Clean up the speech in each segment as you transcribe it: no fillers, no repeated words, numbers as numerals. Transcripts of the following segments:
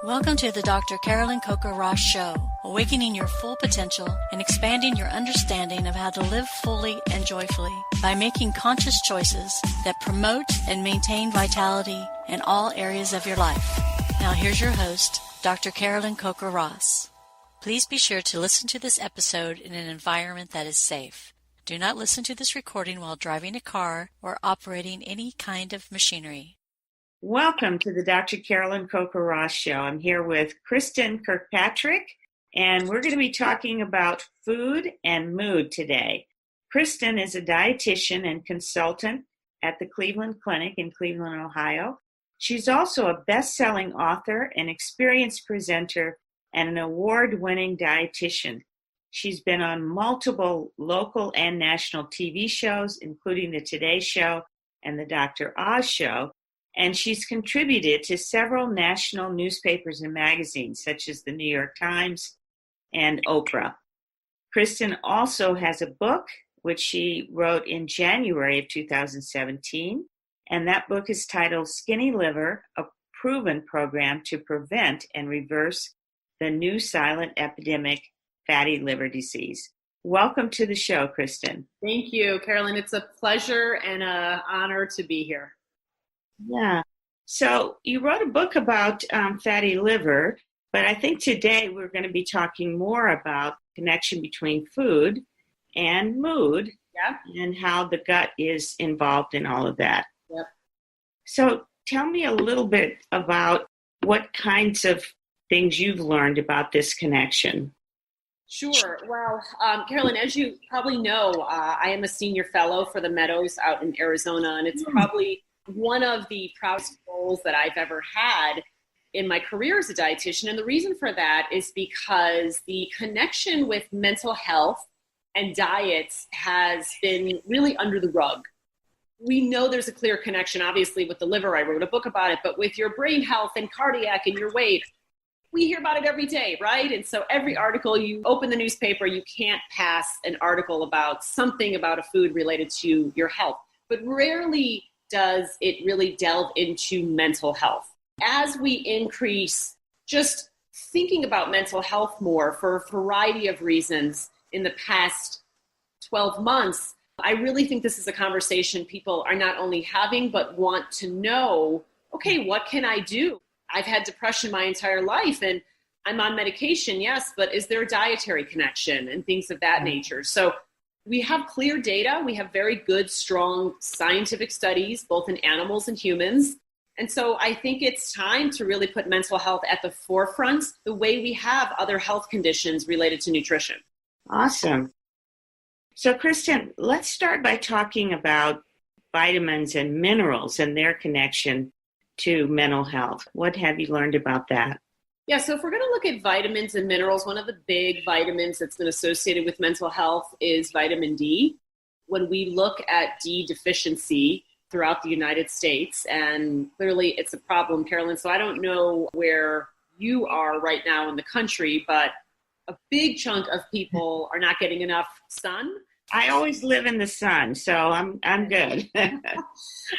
Welcome to the Dr. Carolyn Coker-Ross Show, awakening your full potential and expanding your understanding of how to live fully and joyfully by making conscious choices that promote and maintain vitality in all areas of your life. Now here's your host, Dr. Carolyn Coker-Ross. Please be sure to listen to this episode in an environment that is safe. Do not listen to this recording while driving a car or operating any kind of machinery. Welcome to the Dr. Carolyn Coker-Ross Show. I'm here with Kristin Kirkpatrick, and we're going to be talking about food and mood today. Kristin is a dietitian and consultant at the Cleveland Clinic in Cleveland, Ohio. She's also a best-selling author, an experienced presenter, and an award-winning dietitian. She's been on multiple local and national TV shows, including The Today Show and The Dr. Oz Show. And she's contributed to several national newspapers and magazines, such as the New York Times and Oprah. Kristin also has a book, which she wrote in January of 2017, and that book is titled Skinny Liver, a Proven Program to Prevent and Reverse the New Silent Epidemic, Fatty Liver Disease. Welcome to the show, Kristin. Thank you, Carolyn. It's a pleasure and an honor to be here. Yeah. So you wrote a book about fatty liver, but I think today we're going to be talking more about the connection between food and mood. Yep. And how the gut is involved in all of that. Yep. So tell me a little bit about what kinds of things you've learned about this connection. Sure. Well, Carolyn, as you probably know, I am a senior fellow for the Meadows out in Arizona, and it's probably one of the proudest roles that I've ever had in my career as a dietitian. And the reason for that is because the connection with mental health and diets has been really under the rug. We know there's a clear connection, obviously, with the liver. I wrote a book about it, but with your brain health and cardiac and your weight, we hear about it every day, right? And so every article, you open the newspaper, you can't pass an article about something about a food related to your health. But rarely does it really delve into mental health. As we increase just thinking about mental health more for a variety of reasons in the past 12 months, I really think this is a conversation people are not only having, but want to know, okay, what can I do? I've had depression my entire life and I'm on medication, yes, but is there a dietary connection and things of that nature? So we have clear data. We have very good, strong scientific studies, both in animals and humans. And so I think it's time to really put mental health at the forefront, the way we have other health conditions related to nutrition. Awesome. So, Kristin, let's start by talking about vitamins and minerals and their connection to mental health. What have you learned about that? Yeah, so if we're going to look at vitamins and minerals, one of the big vitamins that's been associated with mental health is vitamin D. When we look at D deficiency throughout the United States, and clearly it's a problem, Carolyn, so I don't know where you are right now in the country, but a big chunk of people are not getting enough sun. I always live in the sun, so I'm good. And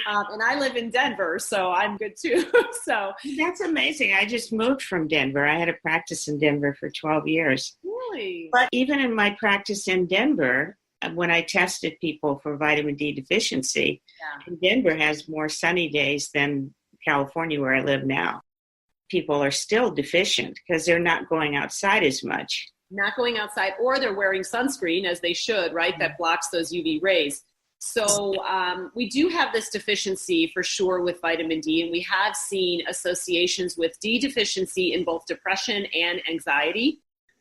I live in Denver, so I'm good too. So that's amazing. I just moved from Denver. I had a practice in Denver for 12 years. Really? But even in my practice in Denver, when I tested people for vitamin D deficiency, Denver has more sunny days than California, where I live now. People are still deficient because they're not going outside as much. Not going outside, or they're wearing sunscreen, as they should, right? That blocks those UV rays. So we do have this deficiency for sure with vitamin D, and we have seen associations with D deficiency in both depression and anxiety.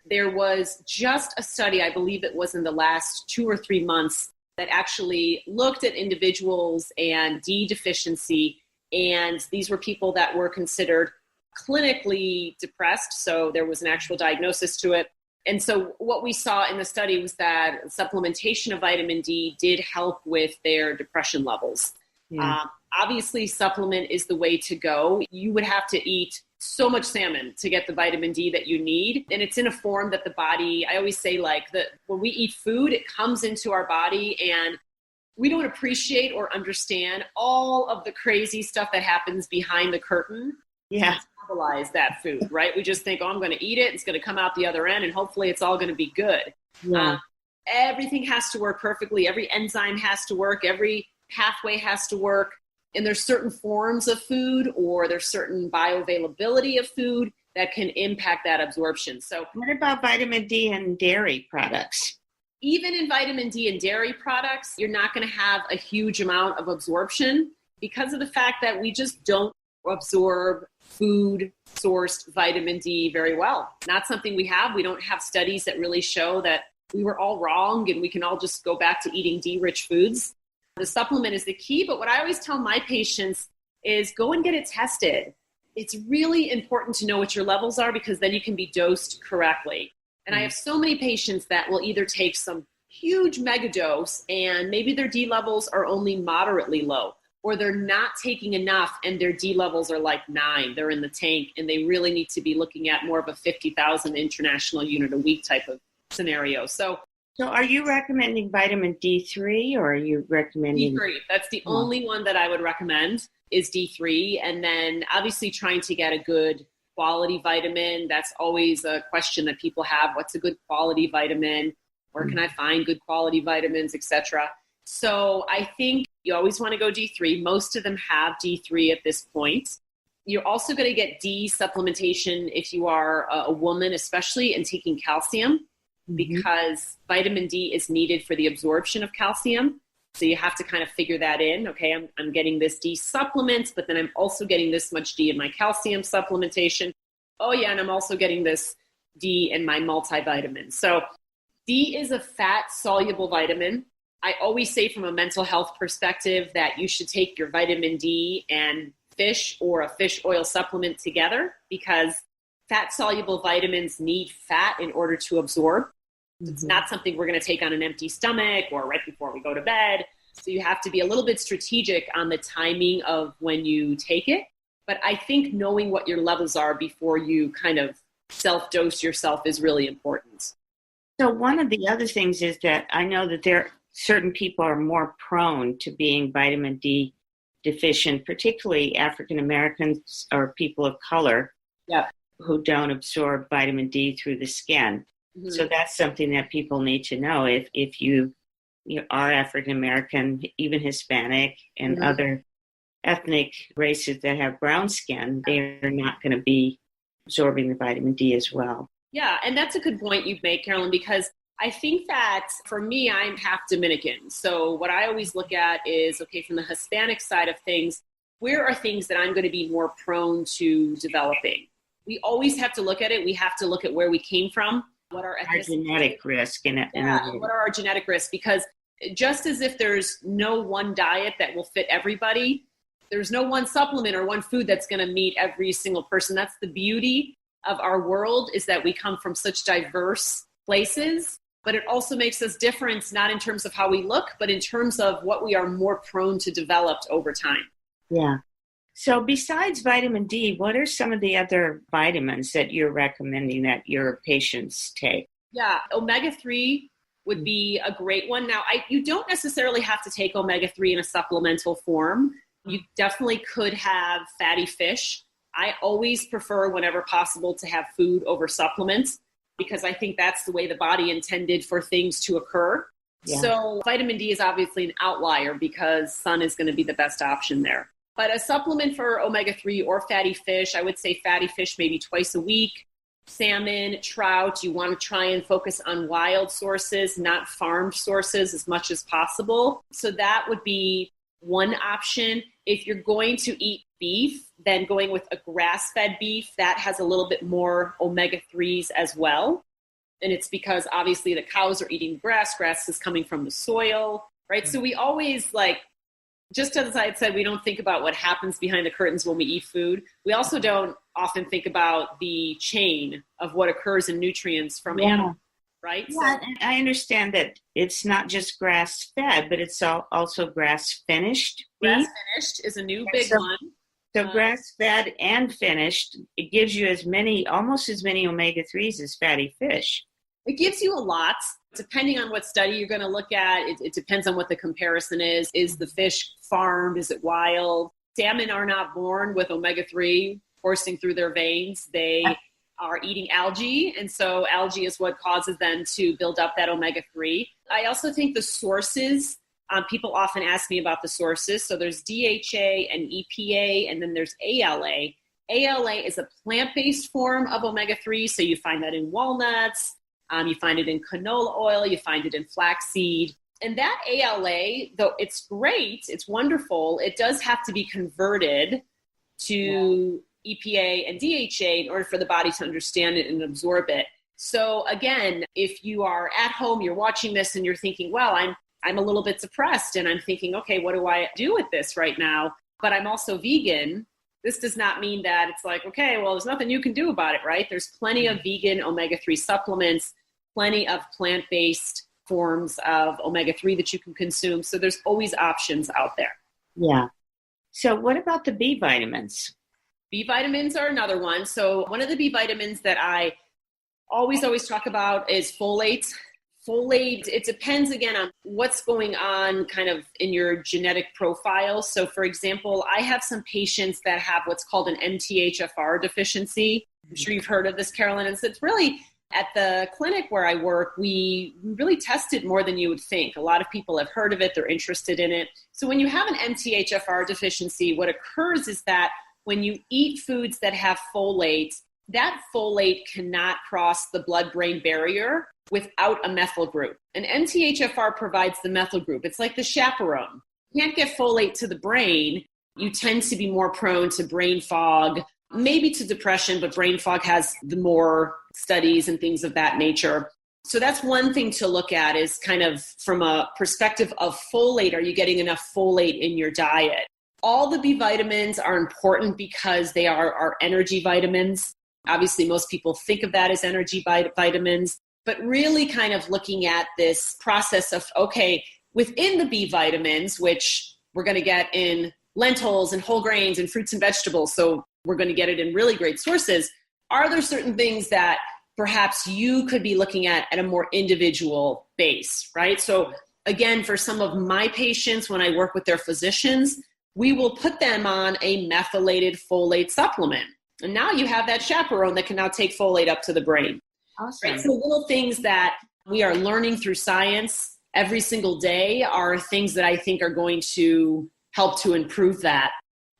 There was just a study, I believe it was in the last 2 or 3 months, that actually looked at individuals and D deficiency, and these were people that were considered clinically depressed, so there was an actual diagnosis to it. And so what we saw in the study was that supplementation of vitamin D did help with their depression levels. Yeah. Obviously, supplement is the way to go. You would have to eat so much salmon to get the vitamin D that you need. And it's in a form that the body, I always say, like, that when we eat food, it comes into our body and we don't appreciate or understand all of the crazy stuff that happens behind the curtain. Yeah. metabolize that food, right? We just think, oh, I'm going to eat it. It's going to come out the other end and hopefully it's all going to be good. Yeah. Everything has to work perfectly. Every enzyme has to work. Every pathway has to work. And there's certain forms of food or there's certain bioavailability of food that can impact that absorption. So what about vitamin D and dairy products? Even in vitamin D and dairy products, you're not going to have a huge amount of absorption because of the fact that we just don't absorb food-sourced vitamin D very well. Not something we have. We don't have studies that really show that we were all wrong and we can all just go back to eating D-rich foods. The supplement is the key, but what I always tell my patients is go and get it tested. It's really important to know what your levels are because then you can be dosed correctly. And I have so many patients that will either take some huge mega dose and maybe their D levels are only moderately low, or they're not taking enough and their D levels are like 9. They're in the tank and they really need to be looking at more of a 50,000 international unit a week type of scenario. So are you recommending vitamin D3 or are you recommending? D3. That's the only one that I would recommend is D3. And then obviously trying to get a good quality vitamin. That's always a question that people have. What's a good quality vitamin? Where can I find good quality vitamins, etc.? So I think you always want to go D3. Most of them have D3 at this point. You're also going to get D supplementation if you are a woman, especially, and taking calcium, because vitamin D is needed for the absorption of calcium. So you have to kind of figure that in. Okay, I'm getting this D supplement, but then I'm also getting this much D in my calcium supplementation. Oh yeah, and I'm also getting this D in my multivitamin. So D is a fat-soluble vitamin. I always say from a mental health perspective that you should take your vitamin D and fish or a fish oil supplement together because fat-soluble vitamins need fat in order to absorb. It's not something we're going to take on an empty stomach or right before we go to bed. So you have to be a little bit strategic on the timing of when you take it. But I think knowing what your levels are before you kind of self-dose yourself is really important. So one of the other things is that I know that certain people are more prone to being vitamin D deficient, particularly African Americans or people of color who don't absorb vitamin D through the skin. So that's something that people need to know. If you are African American, even Hispanic, and other ethnic races that have brown skin, they're not going to be absorbing the vitamin D as well. Yeah, and that's a good point you've made, Carolyn, because I think that for me, I'm half Dominican. So what I always look at is, okay, from the Hispanic side of things, where are things that I'm going to be more prone to developing? We always have to look at it. We have to look at where we came from. What are our genetic risk what are our genetic risks? Because just as if there's no one diet that will fit everybody, there's no one supplement or one food that's going to meet every single person. That's the beauty of our world, is that we come from such diverse places, but it also makes us different, not in terms of how we look, but in terms of what we are more prone to develop over time. Yeah. So besides vitamin D, what are some of the other vitamins that you're recommending that your patients take? Yeah, omega-3 would be a great one. Now, you don't necessarily have to take omega-3 in a supplemental form. You definitely could have fatty fish. I always prefer, whenever possible, to have food over supplements because I think that's the way the body intended for things to occur. Yeah. So vitamin D is obviously an outlier because sun is going to be the best option there. But a supplement for omega-3 or fatty fish, I would say fatty fish maybe twice a week. Salmon, trout, you want to try and focus on wild sources, not farmed sources as much as possible. So that would be one option. If you're going to eat beef, then going with a grass-fed beef, that has a little bit more omega-3s as well. And it's because obviously the cows are eating grass. Grass is coming from the soil, right? So we always just as I had said, we don't think about what happens behind the curtains when we eat food. We also don't often think about the chain of what occurs in nutrients from animals, right? Yeah, and I understand that it's not just grass-fed, but it's also grass-finished. Grass-finished is a new big one. So grass-fed and finished, it gives you almost as many omega-3s as fatty fish. It gives you a lot. Depending on what study you're going to look at, it depends on what the comparison is. Is the fish farmed? Is it wild? Salmon are not born with omega-3. coursing through their veins. They are eating algae, and so algae is what causes them to build up that omega-3. I also think the sources, people often ask me about the sources. So there's DHA and EPA, and then there's ALA. ALA is a plant-based form of omega-3, so you find that in walnuts, you find it in canola oil, you find it in flaxseed. And that ALA, though it's great, it's wonderful, it does have to be converted to EPA and DHA in order for the body to understand it and absorb it. So again, if you are at home, you're watching this and you're thinking, well, I'm a little bit depressed and I'm thinking, okay, what do I do with this right now? But I'm also vegan. This does not mean that it's like, okay, well, there's nothing you can do about it, right? There's plenty of vegan omega-3 supplements, plenty of plant-based forms of omega-3 that you can consume. So there's always options out there. Yeah. So what about the B vitamins? B vitamins are another one. So one of the B vitamins that I always talk about is folate. Folate, it depends again on what's going on kind of in your genetic profile. So for example, I have some patients that have what's called an MTHFR deficiency. I'm sure you've heard of this, Carolyn. And so it's really, at the clinic where I work, we really test it more than you would think. A lot of people have heard of it. They're interested in it. So when you have an MTHFR deficiency, what occurs is that when you eat foods that have folate, that folate cannot cross the blood-brain barrier without a methyl group. And MTHFR provides the methyl group. It's like the chaperone. You can't get folate to the brain. You tend to be more prone to brain fog, maybe to depression, but brain fog has the more studies and things of that nature. So that's one thing to look at, is kind of from a perspective of folate. Are you getting enough folate in your diet? All the B vitamins are important because they are our energy vitamins. Obviously, most people think of that as energy vitamins, but really kind of looking at this process of, okay, within the B vitamins, which we're going to get in lentils and whole grains and fruits and vegetables, so we're going to get it in really great sources, are there certain things that perhaps you could be looking at a more individual base, right? So again, for some of my patients, when I work with their physicians, we will put them on a methylated folate supplement. And now you have that chaperone that can now take folate up to the brain. Awesome. Right? So little things that we are learning through science every single day are things that I think are going to help to improve that.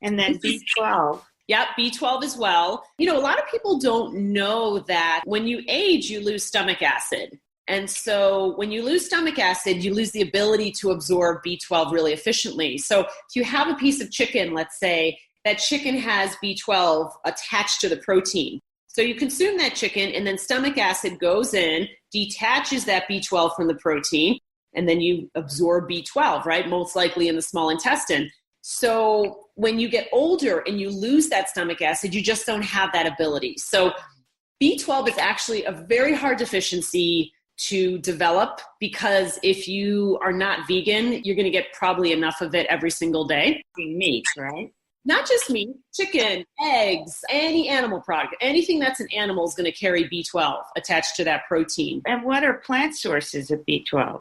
And then B12. Yep, B12 as well. You know, a lot of people don't know that when you age, you lose stomach acid. And so when you lose stomach acid, you lose the ability to absorb B12 really efficiently. So if you have a piece of chicken, let's say, that chicken has B12 attached to the protein. So you consume that chicken and then stomach acid goes in, detaches that B12 from the protein, and then you absorb B12, right? Most likely in the small intestine. So when you get older and you lose that stomach acid, you just don't have that ability. So B12 is actually a very hard deficiency to develop, because if you are not vegan, you're going to get probably enough of it every single day. Meat, right? Not just meat, chicken, eggs, any animal product, anything that's an animal is going to carry B12 attached to that protein. And what are plant sources of B12?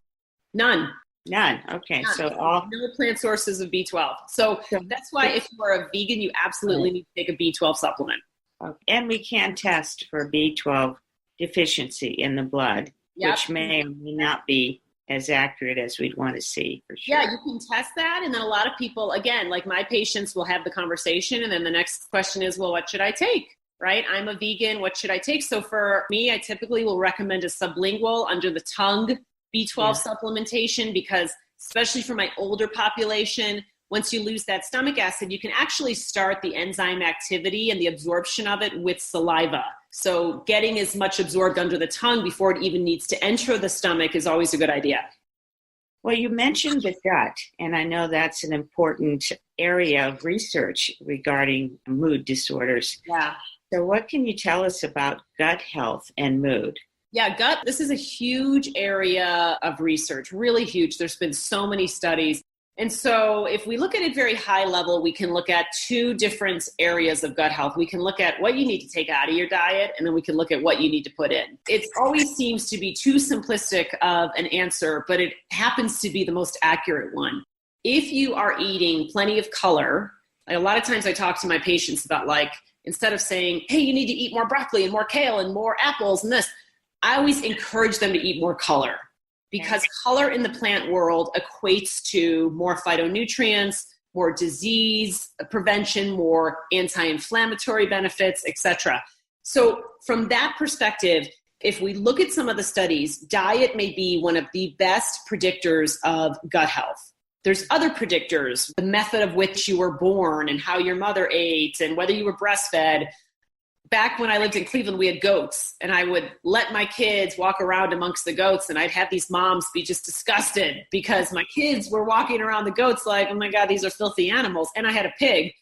None. Okay. None. So no plant sources of B12. So that's why if you are a vegan, you absolutely need to take a B12 supplement. Okay. And we can test for B12 deficiency in the blood, which may or may not be as accurate as we'd want to see, for sure. Yeah, you can test that. And then a lot of people, again, like my patients will have the conversation. And then the next question is, well, what should I take? Right? I'm a vegan. What should I take? So for me, I typically will recommend a sublingual under the tongue B12 supplementation, because especially for my older population, once you lose that stomach acid, you can actually start the enzyme activity and the absorption of it with saliva. So getting as much absorbed under the tongue before it even needs to enter the stomach is always a good idea. Well, you mentioned the gut, and I know that's an important area of research regarding mood disorders. Yeah. So what can you tell us about gut health and mood? Yeah, gut, this is a huge area of research, really huge. There's been so many studies. And so if we look at it very high level, we can look at two different areas of gut health. We can look at what you need to take out of your diet, and then we can look at what you need to put in. It always seems to be too simplistic of an answer, but it happens to be the most accurate one. If you are eating plenty of color, a lot of times I talk to my patients about, like, instead of saying, hey, you need to eat more broccoli and more kale and more apples and this, I always encourage them to eat more color, because color in the plant world equates to more phytonutrients, more disease prevention, more anti-inflammatory benefits, etc. So from that perspective, if we look at some of the studies, diet may be one of the best predictors of gut health. There's other predictors, the method of which you were born and how your mother ate and whether you were breastfed. Back when I lived in Cleveland, we had goats, and I would let my kids walk around amongst the goats, and I'd have these moms be just disgusted because my kids were walking around the goats like, oh my God, these are filthy animals. And I had a pig.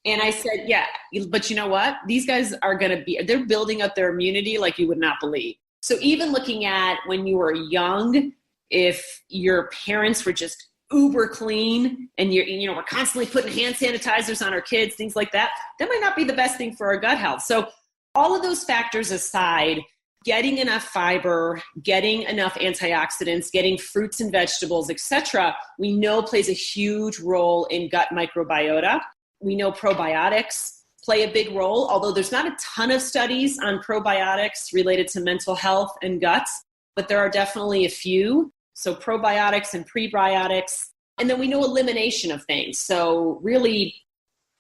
And I said, yeah, but you know what? These guys are going to they're building up their immunity like you would not believe. So even looking at when you were young, if your parents were just uber clean and we're constantly putting hand sanitizers on our kids, things like that, that might not be the best thing for our gut health. So all of those factors aside, getting enough fiber, getting enough antioxidants, getting fruits and vegetables, etc., we know plays a huge role in gut microbiota. We know probiotics play a big role, although there's not a ton of studies on probiotics related to mental health and guts, but there are definitely a few. So probiotics and prebiotics. And then we know elimination of things. So really,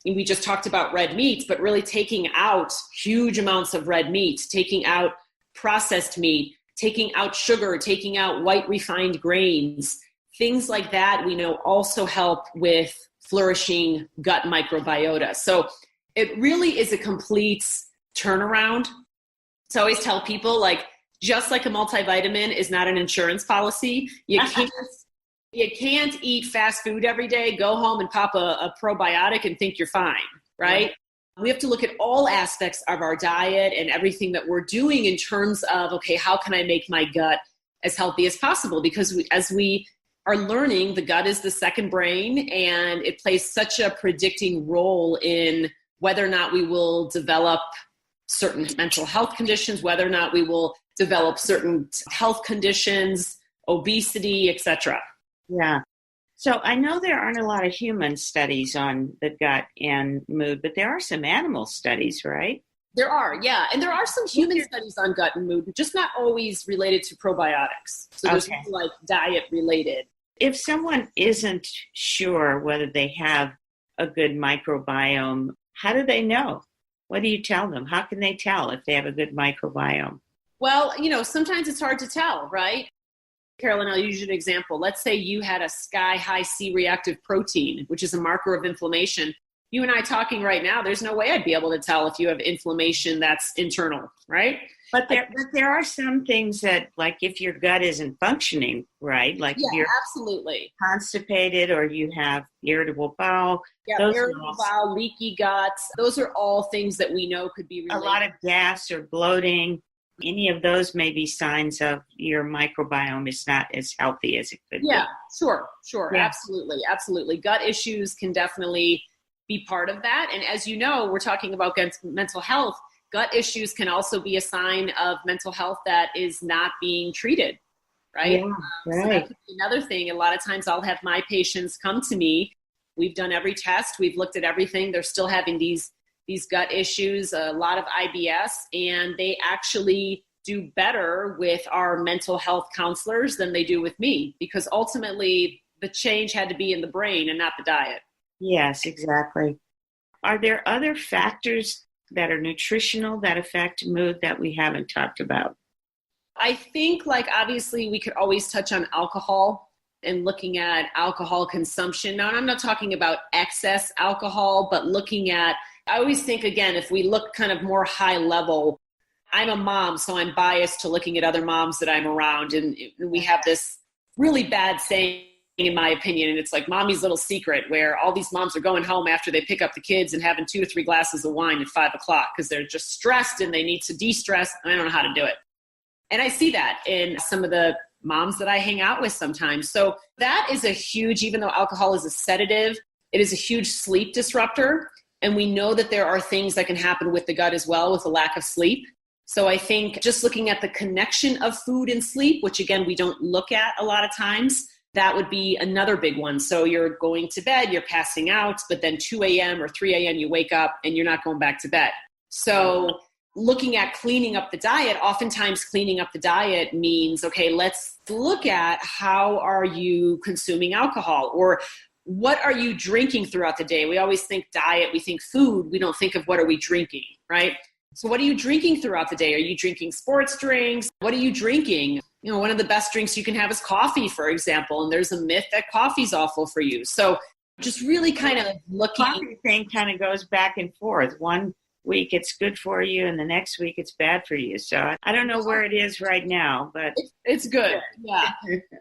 we just talked about red meats, but really taking out huge amounts of red meat, taking out processed meat, taking out sugar, taking out white refined grains, things like that we know also help with flourishing gut microbiota. So it really is a complete turnaround. So I always tell people, like, just like a multivitamin is not an insurance policy, you can't eat fast food every day, go home and pop a probiotic and think you're fine, right? We have to look at all aspects of our diet and everything that we're doing in terms of, okay, how can I make my gut as healthy as possible? Because as we are learning, the gut is the second brain, and it plays such a predicting role in whether or not we will develop certain mental health conditions, whether or not we will develop certain health conditions, obesity, etc. Yeah. So I know there aren't a lot of human studies on the gut and mood, but there are some animal studies, right? There are, yeah. And there are some human studies on gut and mood, just not always related to probiotics. So there's like diet related. If someone isn't sure whether they have a good microbiome, how do they know? What do you tell them? How can they tell if they have a good microbiome? Well, sometimes it's hard to tell, right? Carolyn, I'll use an example. Let's say you had a sky-high C-reactive protein, which is a marker of inflammation. You and I talking right now, there's no way I'd be able to tell if you have inflammation that's internal, right? But there are some things that, like if your gut isn't functioning right, like if you're absolutely constipated or you have irritable bowel. Yeah, irritable bowel, leaky guts. Those are all things that we know could be related. A lot of gas or bloating. Any of those may be signs of your microbiome is not as healthy as it could be. Yeah, sure. Yeah. Absolutely. Gut issues can definitely be part of that. And as you know, we're talking about mental health. Gut issues can also be a sign of mental health that is not being treated, right? Yeah, right. So that could be another thing. A lot of times I'll have my patients come to me. We've done every test. We've looked at everything. They're still having these gut issues, a lot of IBS, and they actually do better with our mental health counselors than they do with me, because ultimately the change had to be in the brain and not the diet. Yes, exactly. Are there other factors that are nutritional that affect mood that we haven't talked about? I think, obviously we could always touch on alcohol and looking at alcohol consumption. Now, I'm not talking about excess alcohol, but looking at, I always think, again, if we look kind of more high level, I'm a mom, so I'm biased to looking at other moms that I'm around. And we have this really bad saying, in my opinion, and it's like mommy's little secret, where all these moms are going home after they pick up the kids and having 2 or 3 glasses of wine at 5 o'clock because they're just stressed and they need to de-stress, and I don't know how to do it. And I see that in some of the moms that I hang out with sometimes. So that is a huge, even though alcohol is a sedative, it is a huge sleep disruptor. And we know that there are things that can happen with the gut as well with a lack of sleep. So I think just looking at the connection of food and sleep, which again, we don't look at a lot of times, that would be another big one. So you're going to bed, you're passing out, but then 2 a.m. or 3 a.m. you wake up and you're not going back to bed. So looking at cleaning up the diet, oftentimes cleaning up the diet means, okay, let's look at how are you consuming alcohol, or what are you drinking throughout the day? We always think diet, we think food, we don't think of what are we drinking, right? So what are you drinking throughout the day? Are you drinking sports drinks? What are you drinking? You know, one of the best drinks you can have is coffee, for example, and there's a myth that coffee's awful for you. So just really kind of looking. Coffee thing kind of goes back and forth. One week it's good for you and the next week it's bad for you. So I don't know where it is right now, but it's good. Yeah.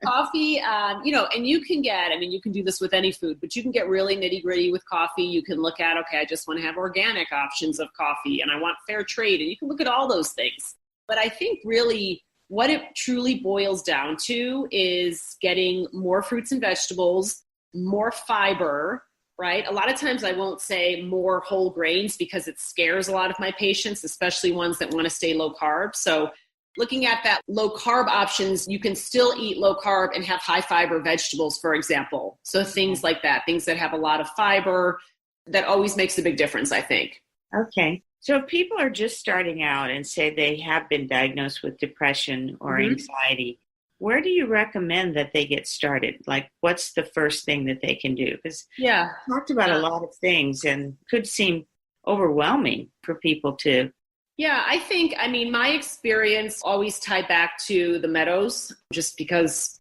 Coffee, you know, and you can get, I mean, you can do this with any food, but you can get really nitty gritty with coffee. You can look at, okay, I just want to have organic options of coffee and I want fair trade. And you can look at all those things. But I think really what it truly boils down to is getting more fruits and vegetables, more fiber, right? A lot of times I won't say more whole grains because it scares a lot of my patients, especially ones that want to stay low carb. So looking at that low carb options, you can still eat low carb and have high fiber vegetables, for example. So things like that, things that have a lot of fiber, that always makes a big difference, I think. Okay. So if people are just starting out and say they have been diagnosed with depression or anxiety, where do you recommend that they get started? Like, what's the first thing that they can do? Because we talked about a lot of things and could seem overwhelming for people to. Yeah, I mean, my experience always tied back to the Meadows, just because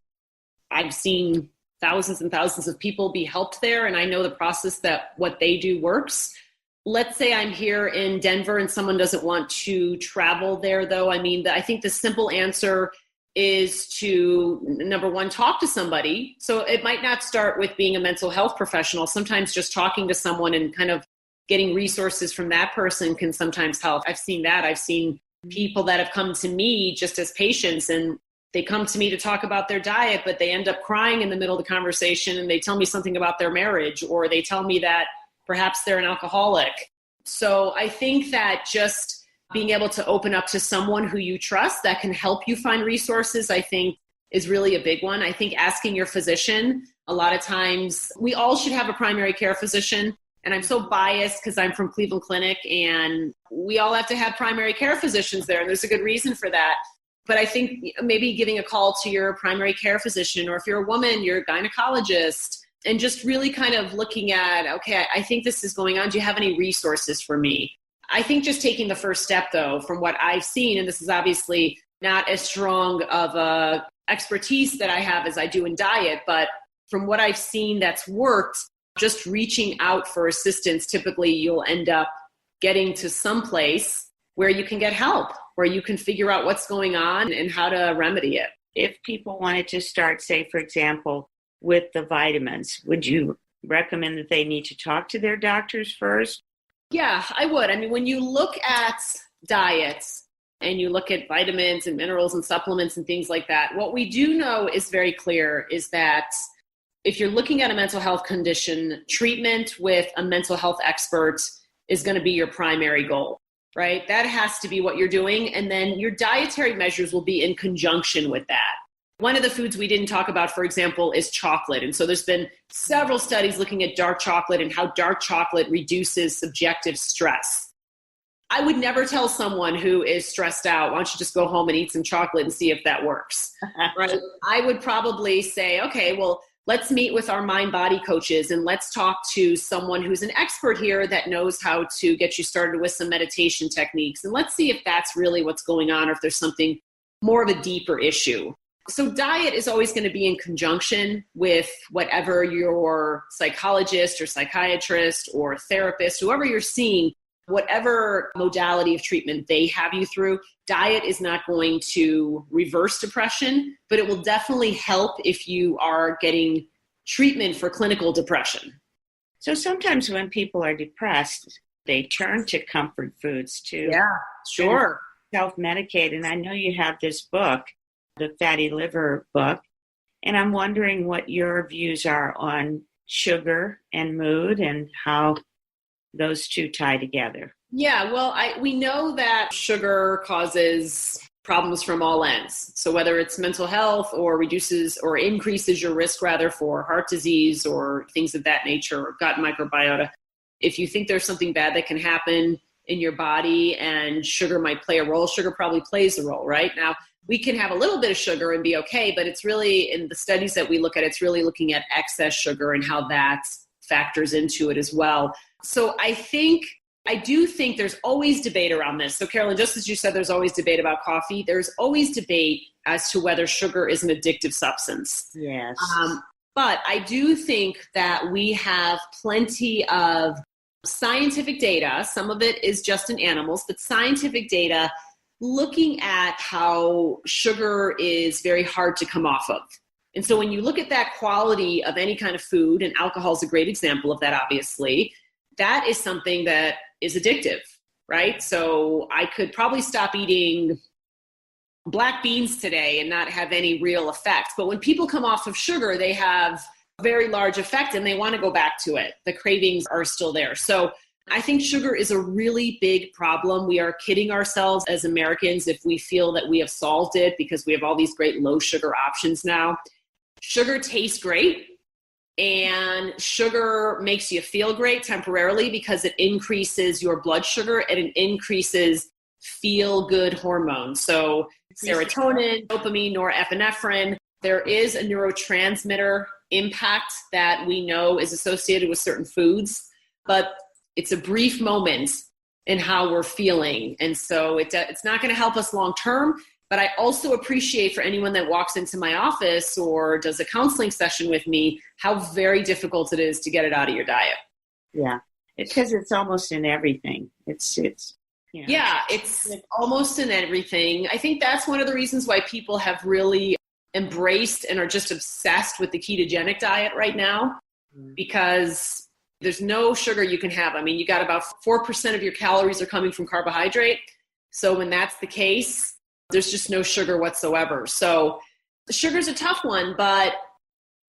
I've seen thousands and thousands of people be helped there, and I know the process that what they do works. Let's say I'm here in Denver and someone doesn't want to travel there, though. I mean, I think the simple answer is to, number one, talk to somebody. So it might not start with being a mental health professional. Sometimes just talking to someone and kind of getting resources from that person can sometimes help. I've seen that. I've seen people that have come to me just as patients, and they come to me to talk about their diet, but they end up crying in the middle of the conversation and they tell me something about their marriage, or they tell me that perhaps they're an alcoholic. So I think that just being able to open up to someone who you trust that can help you find resources, I think is really a big one. I think asking your physician, a lot of times we all should have a primary care physician. And I'm so biased because I'm from Cleveland Clinic and we all have to have primary care physicians there. And there's a good reason for that. But I think maybe giving a call to your primary care physician, or if you're a woman, your gynecologist, and just really kind of looking at, okay, I think this is going on. Do you have any resources for me? I think just taking the first step, though, from what I've seen, and this is obviously not as strong of a expertise that I have as I do in diet, but from what I've seen that's worked, just reaching out for assistance, typically you'll end up getting to some place where you can get help, where you can figure out what's going on and how to remedy it. If people wanted to start, say, for example, with the vitamins, would you recommend that they need to talk to their doctors first? Yeah, I would. I mean, when you look at diets and you look at vitamins and minerals and supplements and things like that, what we do know is very clear is that if you're looking at a mental health condition, treatment with a mental health expert is going to be your primary goal, right? That has to be what you're doing. And then your dietary measures will be in conjunction with that. One of the foods we didn't talk about, for example, is chocolate. And so there's been several studies looking at dark chocolate and how dark chocolate reduces subjective stress. I would never tell someone who is stressed out, why don't you just go home and eat some chocolate and see if that works, right? I would probably say, okay, well, let's meet with our mind-body coaches and let's talk to someone who's an expert here that knows how to get you started with some meditation techniques. And let's see if that's really what's going on or if there's something more of a deeper issue. So diet is always going to be in conjunction with whatever your psychologist or psychiatrist or therapist, whoever you're seeing, whatever modality of treatment they have you through. Diet is not going to reverse depression, but it will definitely help if you are getting treatment for clinical depression. So sometimes when people are depressed, they turn to comfort foods to self-medicate. And I know you have this book, the Fatty Liver book, and I'm wondering what your views are on sugar and mood and how those two tie together. Yeah, well, we know that sugar causes problems from all ends. So whether it's mental health or reduces or increases your risk rather for heart disease or things of that nature, or gut microbiota, if you think there's something bad that can happen in your body and sugar might play a role, sugar probably plays a role, right? Now, we can have a little bit of sugar and be okay, but it's really, in the studies that we look at, it's really looking at excess sugar and how that factors into it as well. So I do think there's always debate around this. So Carolyn, just as you said, there's always debate about coffee. There's always debate as to whether sugar is an addictive substance. Yes. But I do think that we have plenty of scientific data. Some of it is just in animals, but scientific data looking at how sugar is very hard to come off of. And so when you look at that quality of any kind of food, and alcohol is a great example of that, obviously, that is something that is addictive, right? So I could probably stop eating black beans today and not have any real effect. But when people come off of sugar, they have a very large effect and they want to go back to it. The cravings are still there. So I think sugar is a really big problem. We are kidding ourselves as Americans if we feel that we have solved it because we have all these great low sugar options now. Sugar tastes great. And sugar makes you feel great temporarily because it increases your blood sugar and it increases feel-good hormones. So serotonin, dopamine, norepinephrine. There is a neurotransmitter impact that we know is associated with certain foods, but it's a brief moment in how we're feeling. And so it's not going to help us long-term. But I also appreciate for anyone that walks into my office or does a counseling session with me, how very difficult it is to get it out of your diet. Yeah, because it's almost in everything. It's almost in everything. I think that's one of the reasons why people have really embraced and are just obsessed with the ketogenic diet right now, because there's no sugar you can have. I mean, you got about 4% of your calories are coming from carbohydrate. So when that's the case, there's just no sugar whatsoever. So the sugar's a tough one, but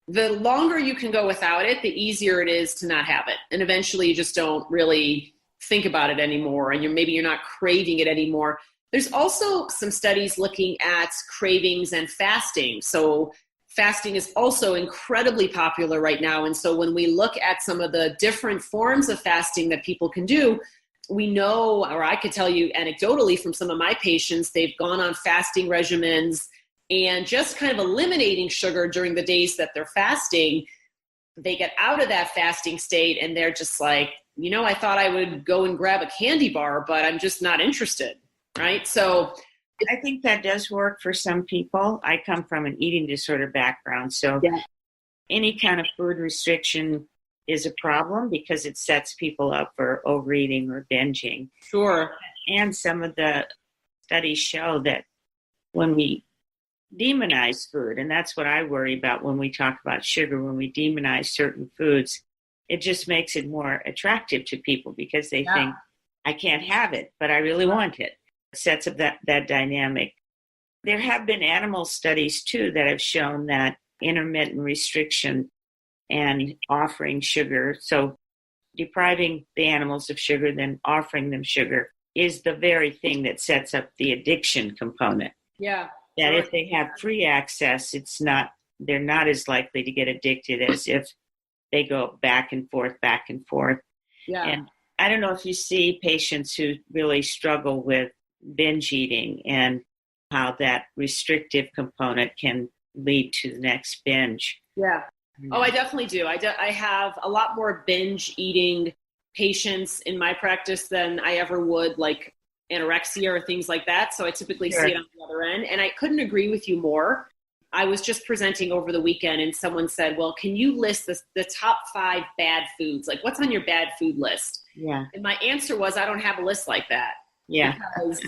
the longer you can go without it, the easier it is to not have it. And eventually you just don't really think about it anymore, and maybe you're not craving it anymore. There's also some studies looking at cravings and fasting. So fasting is also incredibly popular right now. And so when we look at some of the different forms of fasting that people can do, we know, or I could tell you anecdotally from some of my patients, they've gone on fasting regimens and just kind of eliminating sugar during the days that they're fasting. They get out of that fasting state and they're just like, I thought I would go and grab a candy bar, but I'm just not interested, right? So I think that does work for some people. I come from an eating disorder background, so any kind of food restriction is a problem because it sets people up for overeating or binging. Sure. And some of the studies show that when we demonize food, and that's what I worry about when we talk about sugar, when we demonize certain foods, it just makes it more attractive to people because they think, I can't have it, but I really want it. It sets up that dynamic. There have been animal studies, too, that have shown that intermittent restriction and offering sugar, so depriving the animals of sugar, then offering them sugar, is the very thing that sets up the addiction component. Yeah. That if they have free access, they're not as likely to get addicted as if they go back and forth. Yeah. And I don't know if you see patients who really struggle with binge eating and how that restrictive component can lead to the next binge. Yeah. Oh, I definitely do. I have a lot more binge eating patients in my practice than I ever would like anorexia or things like that. So I typically see it on the other end. And I couldn't agree with you more. I was just presenting over the weekend and someone said, well, can you list the top 5 bad foods? Like, what's on your bad food list? Yeah. And my answer was, I don't have a list like that. Yeah. Because,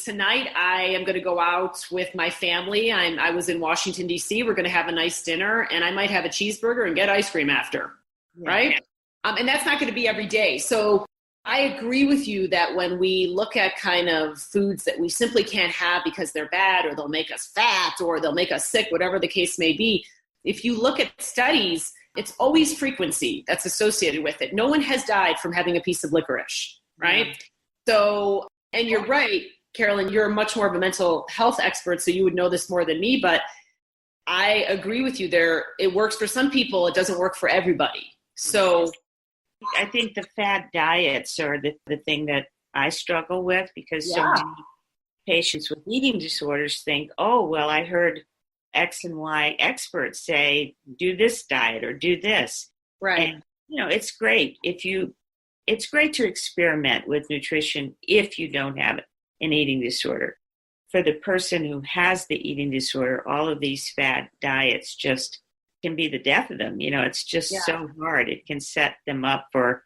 tonight I am going to go out with my family. I was in Washington, D.C. We're going to have a nice dinner, and I might have a cheeseburger and get ice cream after, right? And that's not going to be every day. So I agree with you that when we look at kind of foods that we simply can't have because they're bad or they'll make us fat or they'll make us sick, whatever the case may be, if you look at studies, it's always frequency that's associated with it. No one has died from having a piece of licorice, right? So, and you're right, Carolyn, you're much more of a mental health expert, so you would know this more than me, but I agree with you there. It works for some people. It doesn't work for everybody. So I think the fad diets are the thing that I struggle with, because so many patients with eating disorders think, oh, well, I heard X and Y experts say, do this diet or do this. Right. And, it's great it's great to experiment with nutrition if you don't have an eating disorder. For the person who has the eating disorder, all of these fad diets just can be the death of them. It's just so hard. It can set them up for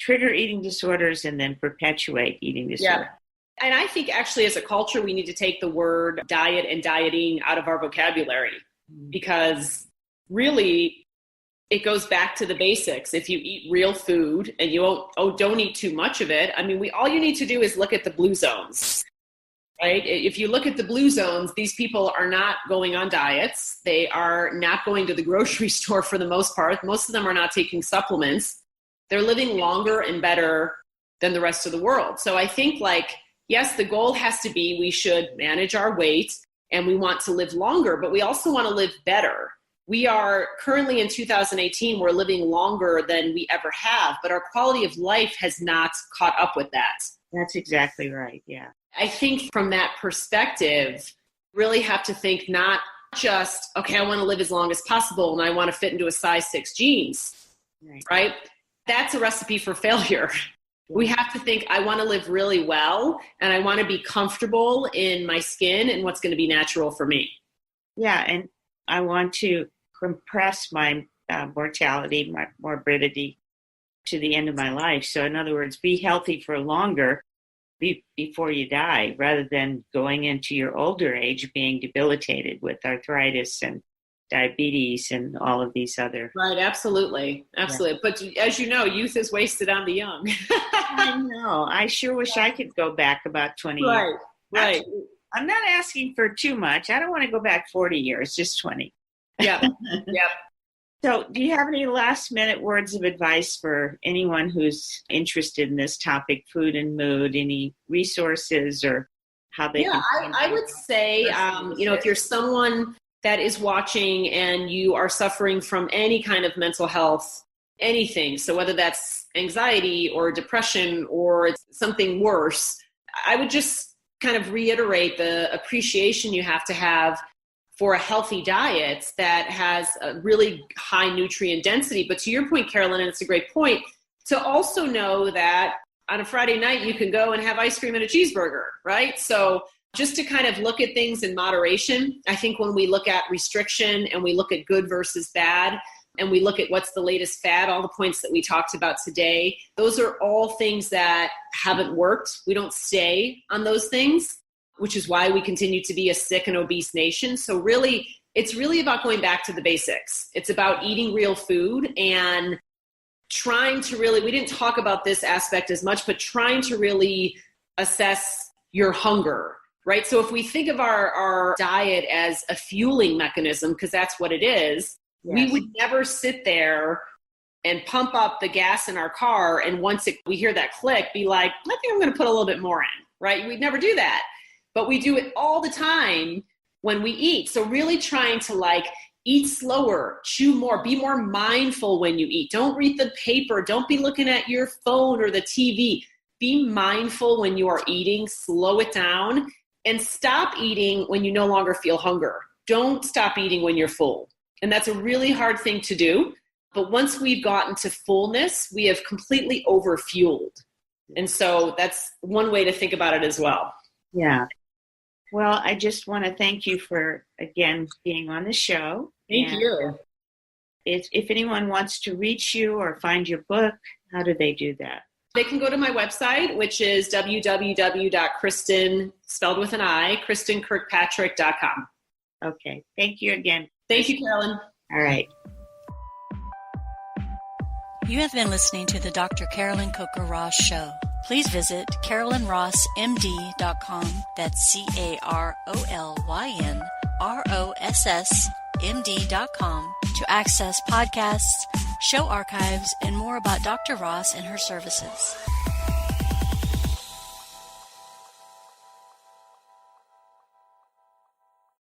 trigger eating disorders and then perpetuate eating disorders. Yeah. And I think actually as a culture, we need to take the word diet and dieting out of our vocabulary, because really it goes back to the basics. If you eat real food and you don't eat too much of it, all you need to do is look at the blue zones, right? If you look at the blue zones, these people are not going on diets. They are not going to the grocery store for the most part. Most of them are not taking supplements. They're living longer and better than the rest of the world. So I think yes, the goal has to be we should manage our weight and we want to live longer, but we also want to live better. We are currently in 2018, we're living longer than we ever have, but our quality of life has not caught up with that. That's exactly right, yeah. I think from that perspective, really have to think not just, okay, I want to live as long as possible and I want to fit into a size 6 jeans, right? That's a recipe for failure. We have to think, I want to live really well and I want to be comfortable in my skin and what's going to be natural for me. Yeah, and I want to compress my mortality, my morbidity to the end of my life. So in other words, be healthy for longer before you die, rather than going into your older age being debilitated with arthritis and diabetes and all of these other. Right, absolutely. Yeah. But as you know, youth is wasted on the young. I know. I sure wish I could go back about 20 years. Right. I'm not asking for too much. I don't want to go back 40 years, just 20. Yeah. So do you have any last minute words of advice for anyone who's interested in this topic, food and mood, any resources or how they can I would say, if you're someone that is watching and you are suffering from any kind of mental health, anything, so whether that's anxiety or depression or it's something worse, I would just kind of reiterate the appreciation you have to have for a healthy diet that has a really high nutrient density. But to your point, Carolyn, and it's a great point, to also know that on a Friday night you can go and have ice cream and a cheeseburger, right? So just to kind of look at things in moderation. I think when we look at restriction and we look at good versus bad, and we look at what's the latest fad, all the points that we talked about today, those are all things that haven't worked. We don't stay on those things, which is why we continue to be a sick and obese nation. So really, it's really about going back to the basics. It's about eating real food and trying to really, we didn't talk about this aspect as much, but trying to really assess your hunger, right? So if we think of our diet as a fueling mechanism, because that's what it is, we would never sit there and pump up the gas in our car and once we hear that click, be like, I think I'm going to put a little bit more in, right? We'd never do that. But we do it all the time when we eat. So really trying to eat slower, chew more, be more mindful when you eat. Don't read the paper. Don't be looking at your phone or the TV. Be mindful when you are eating, slow it down, and stop eating when you no longer feel hunger. Don't stop eating when you're full. And that's a really hard thing to do. But once we've gotten to fullness, we have completely overfueled. And so that's one way to think about it as well. Yeah. Well, I just want to thank you for, again, being on the show. Thank you. If anyone wants to reach you or find your book, how do they do that? They can go to my website, which is KristenKirkpatrick.com. Okay. Thank you again. Thank you, Carolyn. All right. You have been listening to the Dr. Carolyn Coker-Ross Show. Please visit CarolynRossMD.com. That's CarolynRossMD.com to access podcasts, show archives, and more about Dr. Ross and her services.